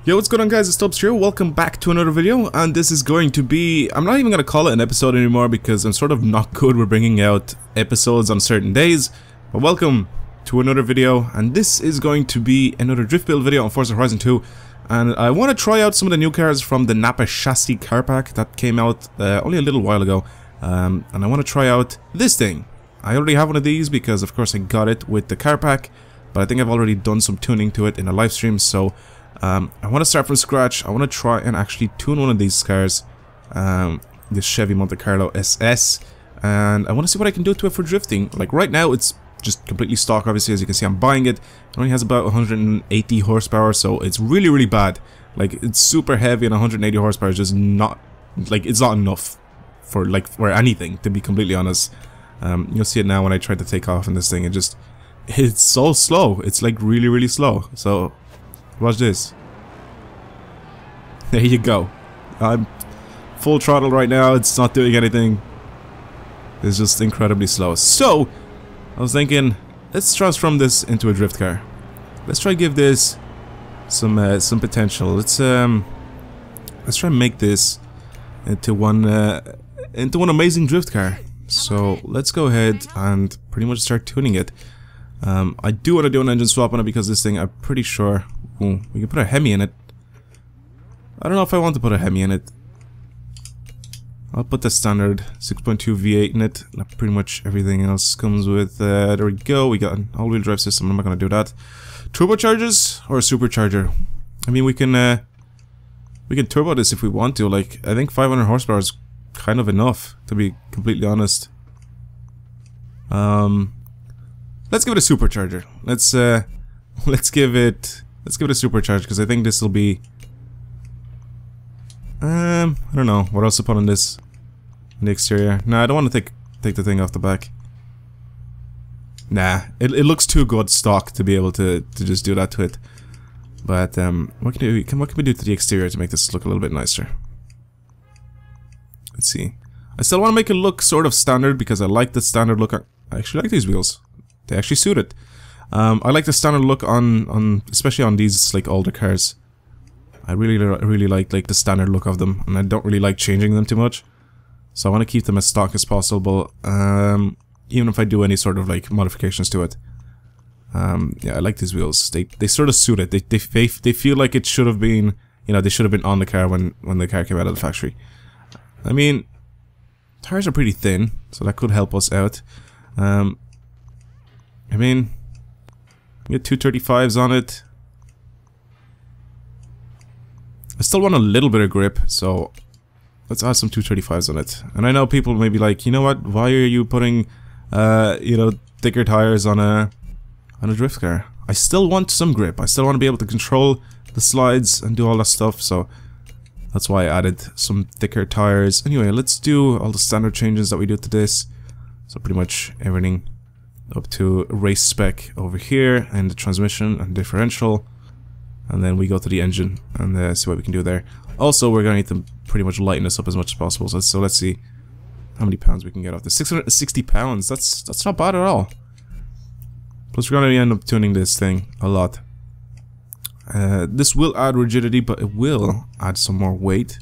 Yo, what's going on guys, it's Stubbs here, welcome back to another video, and this is going to be, I'm not even going to call it an episode anymore because I'm sort of not good with bringing out episodes on certain days, but welcome to another video, and this is going to be another drift build video on Forza Horizon 2, and I want to try out some of the new cars from the Napa chassis car pack that came out only a little while ago, and I want to try out this thing. I already have one of these because of course I got it with the car pack, but I think I've already done some tuning to it in a live stream, so I want to start from scratch. I want to try and actually tune one of these cars, this Chevy Monte Carlo SS, and I want to see what I can do to it for drifting. Like right now it's just completely stock, obviously, as you can see I'm buying it. It only has about 180 horsepower, so it's really bad. Like it's super heavy, and 180 horsepower is just not, like, it's not enough for anything, to be completely honest. You'll see it now when I try to take off in this thing. It's so slow. It's like really slow. So watch this. There you go. I'm full throttle right now. It's not doing anything. It's just incredibly slow. So I was thinking, let's transform this into a drift car. Let's try give this some potential. Let's try and make this into one amazing drift car. So let's go ahead and pretty much start tuning it. I do want to do an engine swap on it because this thing, I'm pretty sure, we can put a Hemi in it. I don't know if I want to put a Hemi in it. I'll put the standard 6.2 V8 in it. Pretty much everything else comes with, there we go, we got an all-wheel drive system. I'm not going to do that. Turbochargers or a supercharger? I mean, we can turbo this if we want to. Like, I think 500 horsepower is kind of enough, to be completely honest. Let's give it a supercharger. Let's give it a supercharger, because I think this will be, I don't know what else to put on this, on the exterior. Nah, I don't want to take the thing off the back. Nah, it looks too good stock to be able to just do that to it. But what can we do to the exterior to make this look a little bit nicer? Let's see. I still want to make it look sort of standard because I like the standard look. I actually like these wheels. They actually suit it. I like the standard look on especially on these like older cars. I really like the standard look of them, and I don't really like changing them too much. So I want to keep them as stock as possible, even if I do any sort of like modifications to it. Yeah, I like these wheels. They sort of suit it. They feel like it should have been, you know, they should have been on the car when the car came out of the factory. I mean, tires are pretty thin, so that could help us out. I mean, we get 235s on it. I still want a little bit of grip, so let's add some 235s on it. And I know people may be like, you know what? Why are you putting, you know, thicker tires on a drift car? I still want some grip. I still want to be able to control the slides and do all that stuff. So that's why I added some thicker tires. Anyway, let's do all the standard changes that we do to this. So pretty much everything up to race spec over here, and the transmission and differential, and then we go to the engine and see what we can do there. Also, we're going to need to pretty much lighten this up as much as possible. So let's see how many pounds we can get off this. 660 pounds. That's not bad at all. Plus, we're going to end up tuning this thing a lot. This will add rigidity, but it will add some more weight.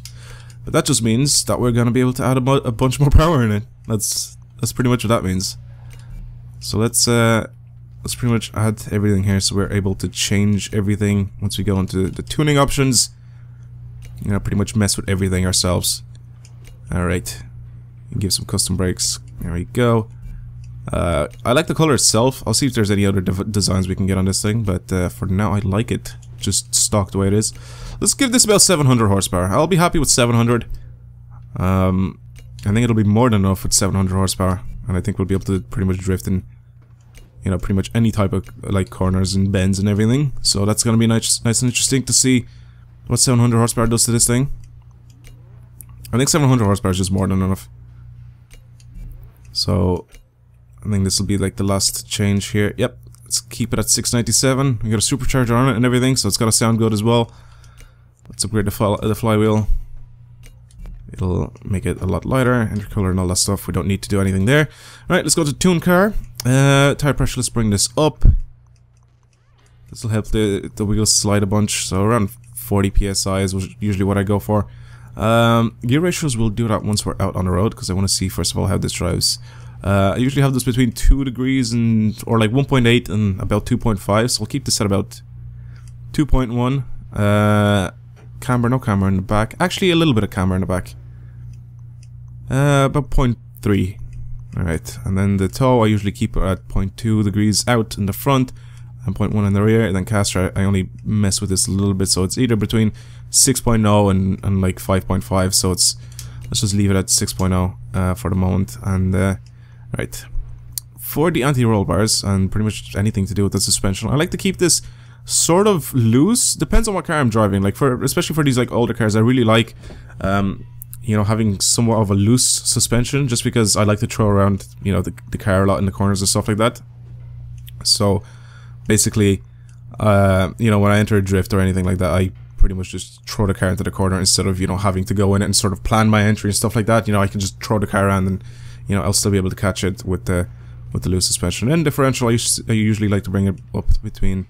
But that just means that we're going to be able to add a bunch more power in it. That's pretty much what that means. So let's pretty much add everything here, so we're able to change everything once we go into the tuning options. You know, pretty much mess with everything ourselves. Alright, give some custom brakes. There we go. I like the color itself. I'll see if there's any other designs we can get on this thing, but for now I like it just stock the way it is. Let's give this about 700 horsepower. I'll be happy with 700. I think it'll be more than enough with 700 horsepower, and I think we'll be able to pretty much drift in, you know, pretty much any type of like corners and bends and everything. So that's gonna be nice and interesting to see what 700 horsepower does to this thing. I think 700 horsepower is just more than enough. So I think this will be like the last change here. Yep, let's keep it at 697. We got a supercharger on it and everything, so it's gotta sound good as well. Let's upgrade the flywheel. It'll make it a lot lighter, intercooler and all that stuff. We don't need to do anything there. Alright, let's go to tune car. Tire pressure, let's bring this up. This will help the wheels slide a bunch, so around 40 psi is usually what I go for. Gear ratios, we'll do that once we're out on the road, because I want to see first of all how this drives. I usually have this between 2 degrees and, or like 1.8 and about 2.5, so I'll keep this at about 2.1. Camber, no camber in the back. Actually, a little bit of camber in the back. About 0.3. Alright, and then the toe I usually keep it at 0.2 degrees out in the front and 0.1 in the rear, and then caster I only mess with this a little bit, so it's either between 6.0 and like 5.5, so it's, let's just leave it at 6.0 for the moment. And right, for the anti-roll bars and pretty much anything to do with the suspension, I like to keep this sort of loose. Depends on what car I'm driving. Like especially for these like older cars, I really like you know, having somewhat of a loose suspension, just because I like to throw around, you know, the car a lot in the corners and stuff like that. So basically, you know, when I enter a drift or anything like that, I pretty much just throw the car into the corner instead of, you know, having to go in it and sort of plan my entry and stuff like that. You know, I can just throw the car around and, you know, I'll still be able to catch it with the loose suspension. And differential, I usually like to bring it up between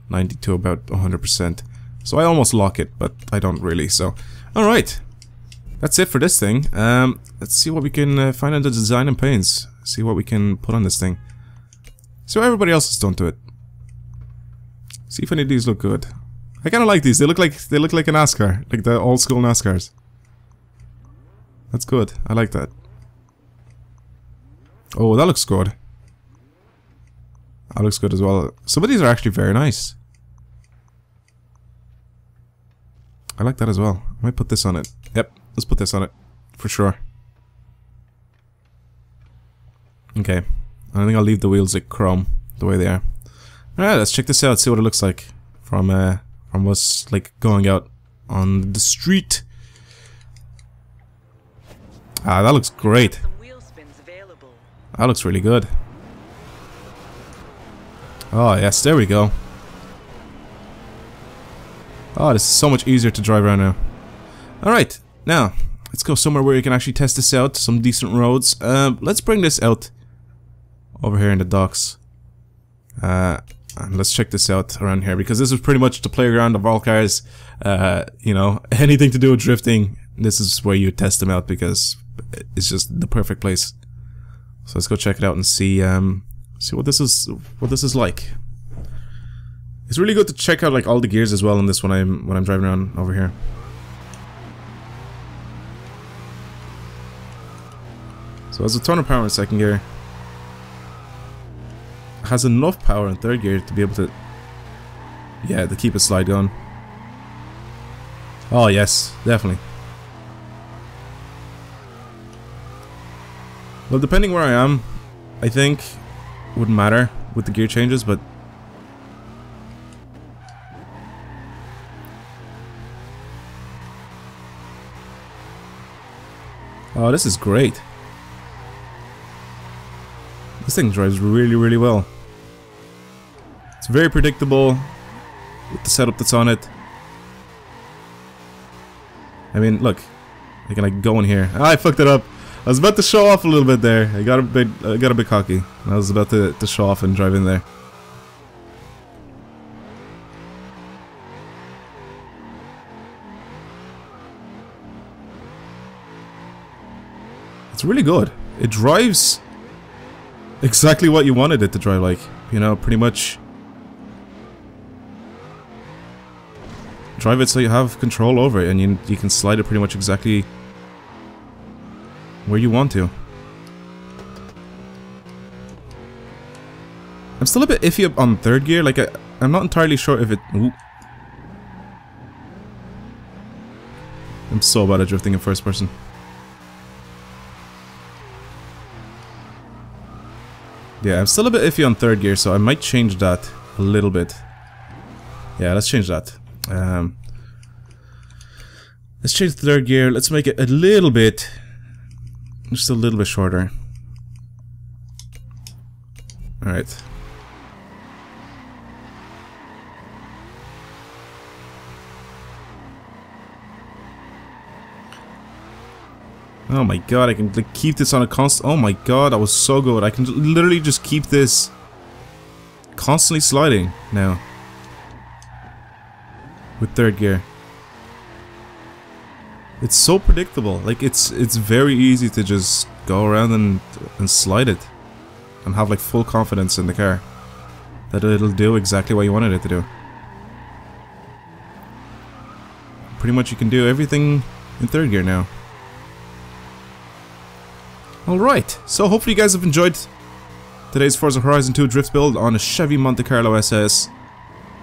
90 to about 100%. So I almost lock it, but I don't really. So, all right. That's it for this thing. Let's see what we can find in the design and paints. See what we can put on this thing. See what everybody else has done to it. See if any of these look good. I kind of like these. They look like a NASCAR, like the old school NASCARs. That's good. I like that. Oh, that looks good. That looks good as well. Some of these are actually very nice. I like that as well. I might put this on it. Yep. Let's put this on it, for sure. Okay, I think I'll leave the wheels like chrome, the way they are. Alright, let's check this out, see what it looks like from us, like, going out on the street. Ah, that looks great. That looks really good. Oh, yes, there we go. Oh, this is so much easier to drive around now. Alright. Now, let's go somewhere where you can actually test this out, some decent roads. Let's bring this out over here in the docks. And let's check this out around here, because this is pretty much the playground of all cars. You know, anything to do with drifting, this is where you test them out, because it's just the perfect place. So let's go check it out and see what this is like. It's really good to check out like all the gears as well in this when I'm driving around over here. So it has a ton of power in second gear. It has enough power in third gear to be able to, yeah, to keep a slide going. Oh yes, definitely. Well, depending where I am, I think wouldn't matter with the gear changes, but oh, this is great. This thing drives really, really well. It's very predictable with the setup that's on it. I mean, look, I can like go in here. Ah, I fucked it up. I was about to show off a little bit there. I got a bit cocky. I was about to show off and drive in there. It's really good. It drives exactly what you wanted it to drive like. You know, pretty much. Drive it so you have control over it, and you can slide it pretty much exactly where you want to. I'm still a bit iffy on third gear. Like I'm not entirely sure if it. Ooh. I'm so bad at drifting in first person. Yeah, I'm still a bit iffy on third gear, so I might change that a little bit. Yeah, let's change that. Let's change the third gear. Let's make it a little bit, just a little bit shorter. All right. Oh my god, I can like, keep this on a constant. Oh my god, that was so good. I can literally just keep this constantly sliding now with third gear. It's so predictable. Like it's very easy to just go around and slide it, and have like full confidence in the car that it'll do exactly what you wanted it to do. Pretty much you can do everything in third gear now. Alright, so hopefully you guys have enjoyed today's Forza Horizon 2 drift build on a Chevy Monte Carlo SS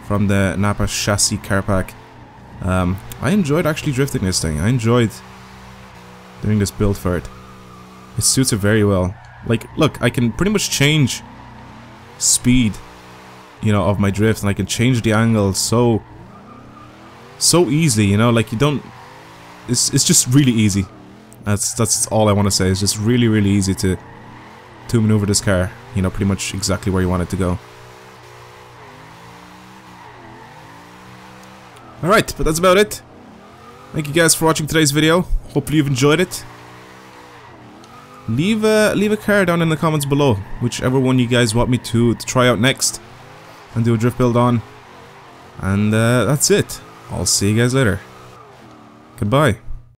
from the Napa chassis car pack. I enjoyed actually drifting this thing. I enjoyed doing this build for it. It suits it very well. Like, look, I can pretty much change speed, you know, of my drift, and I can change the angle so easily, you know, like you don't... It's just really easy. That's all I want to say. It's just really easy to maneuver this car, you know, pretty much exactly where you want it to go. Alright, but that's about it. Thank you guys for watching today's video. Hopefully you've enjoyed it. Leave a car down in the comments below, whichever one you guys want me to try out next and do a drift build on. And that's it. I'll see you guys later. Goodbye.